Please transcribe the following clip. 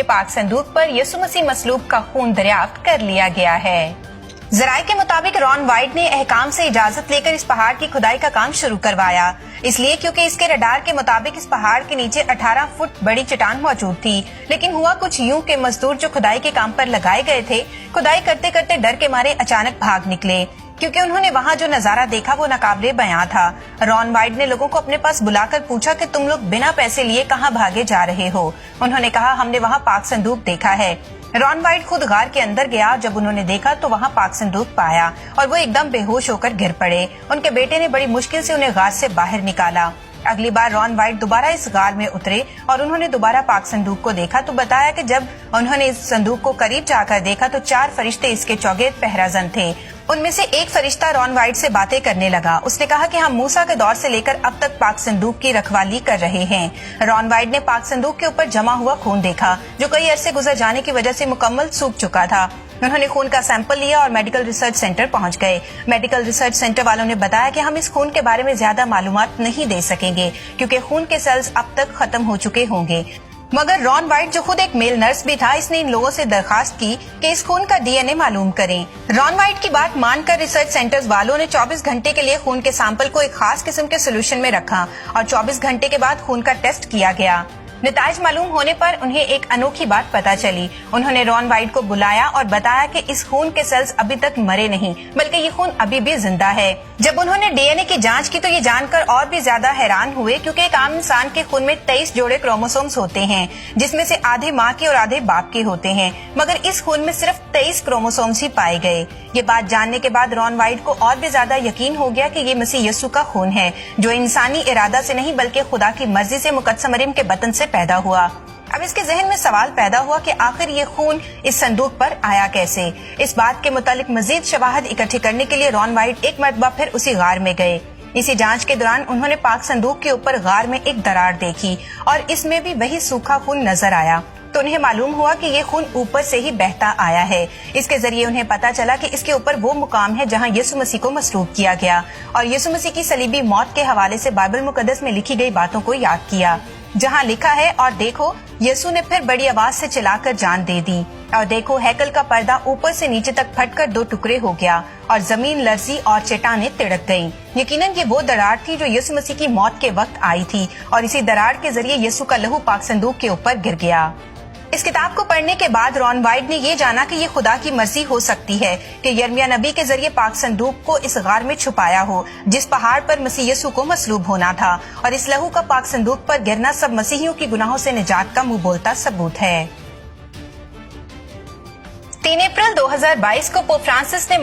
पाक संदूक पर यीशु मसीह मसलूब का खून दरियाफ्त कर लिया गया है। जराये के मुताबिक रॉन वाइट ने अहकाम से इजाजत लेकर इस पहाड़ की खुदाई का काम शुरू करवाया, इसलिए क्योंकि इसके रडार के मुताबिक इस पहाड़ के नीचे 18 फुट बड़ी चट्टान मौजूद थी। लेकिन हुआ कुछ यूं के मजदूर जो खुदाई के काम पर लगाए गए थे, खुदाई करते करते डर के मारे अचानक भाग निकले, क्योंकि उन्होंने वहाँ जो नजारा देखा वो नाकाबिले बयां था। रॉन वाइट ने लोगों को अपने पास बुलाकर पूछा कि तुम लोग बिना पैसे लिए कहाँ भागे जा रहे हो। उन्होंने कहा, हमने वहाँ पाक संदूक देखा है। रॉन वाइट खुद गार के अंदर गया। जब उन्होंने देखा तो वहाँ पाक संदूक पाया और वो एकदम बेहोश होकर गिर पड़े। उनके बेटे ने बड़ी मुश्किल से उन्हें गार से बाहर निकाला। अगली बार रॉन वाइट दोबारा इस गार में उतरे और उन्होंने दोबारा पाक संदूक को देखा तो बताया कि जब उन्होंने इस संदूक को करीब जाकर देखा तो 4 फरिश्ते इसके चौगेद पहराजन थे। उनमें से एक फरिश्ता रॉन वाइट से बातें करने लगा। उसने कहा कि हम मूसा के दौर से लेकर अब तक पाक संदूक की रखवाली कर रहे हैं। रॉन वाइट ने पाक संदूक के ऊपर जमा हुआ खून देखा, जो कई अरसे गुजर जाने की वजह से मुकम्मल सूख चुका था। उन्होंने खून का सैंपल लिया और मेडिकल रिसर्च सेंटर पहुंच गए। मेडिकल रिसर्च सेंटर वालों ने बताया कि हम इस खून के बारे में ज्यादा मालूमात नहीं दे सकेंगे, क्योंकि खून के सेल्स अब तक खत्म हो चुके होंगे। मगर रॉन वाइट, जो खुद एक मेल नर्स भी था, इसने इन लोगों से दरखास्त की कि इस खून का डीएनए मालूम करें। रॉन वाइट की बात मानकर रिसर्च सेंटर्स वालों ने 24 घंटे के लिए खून के सैंपल को एक खास किस्म के सोल्यूशन में रखा और 24 घंटे के बाद खून का टेस्ट किया गया। नताइज मालूम होने पर उन्हें एक अनोखी बात पता चली। उन्होंने रॉन वाइट को बुलाया और बताया कि इस खून के सेल्स अभी तक मरे नहीं, बल्कि ये खून अभी भी जिंदा है। जब उन्होंने डीएनए की जांच की तो ये जानकर और भी ज्यादा हैरान हुए, क्योंकि एक आम इंसान के खून में 23 जोड़े क्रोमोसोम्स होते हैं, जिसमें से आधे माँ के और आधे बाप के होते हैं। मगर इस खून में सिर्फ 23 क्रोमोसोम्स ही पाए गए। ये बात जानने के बाद रॉन वाइट को और भी ज्यादा यकीन हो गया कि ये मसीह यीशु का खून है, जो इंसानी इरादा से नहीं बल्कि खुदा की मर्जी से मुकद्दस मरियम के बतन से पैदा हुआ। अब इसके जहन में सवाल पैदा हुआ कि आखिर ये खून इस संदूक पर आया कैसे। इस बात के मुतालिक मजीद शवाहद इकट्ठी करने के लिए रॉन वाइट एक मरतबा फिर उसी गार में गए। इसी जांच के दौरान उन्होंने पाक संदूक के ऊपर गार में एक दरार देखी और इसमें भी वही सूखा खून नजर आया। तो उन्हें मालूम हुआ कि ये खून ऊपर से ही बहता आया है। इसके जरिए उन्हें पता चला कि इसके ऊपर वो मुकाम है जहां यीशु मसीह को मसलूब किया गया और यीशु मसीह की सलीबी मौत के हवाले से बाइबल मुकद्दस में लिखी गई बातों को याद किया, जहां लिखा है, और देखो यीशु ने फिर बड़ी आवाज से चिल्लाकर जान दे दी, और देखो हैकल का पर्दा ऊपर से नीचे तक फटकर 2 टुकड़े हो गया और जमीन लर्जी और चट्टानें तिड़क गईं। यकीनन ये वो दरार थी जो यीशु मसीह की मौत के वक्त आई थी और इसी दरार के जरिए यीशु का लहू पाक संदूक के ऊपर गिर गया। इस किताब को पढ़ने के बाद रॉन वाइट ने ये जाना कि ये खुदा की मर्जी हो सकती है कि यिर्मयाह नबी के जरिए पाक संदूक को इस गार में छुपाया हो, जिस पहाड़ पर मसीह यीशु को मसलूब होना था, और इस लहू का पाक संदूक पर गिरना सब मसीहियों की गुनाहों से निजात का मुंह बोलता सबूत है। 3 अप्रैल 2022 को पोप फ्रांसिस ने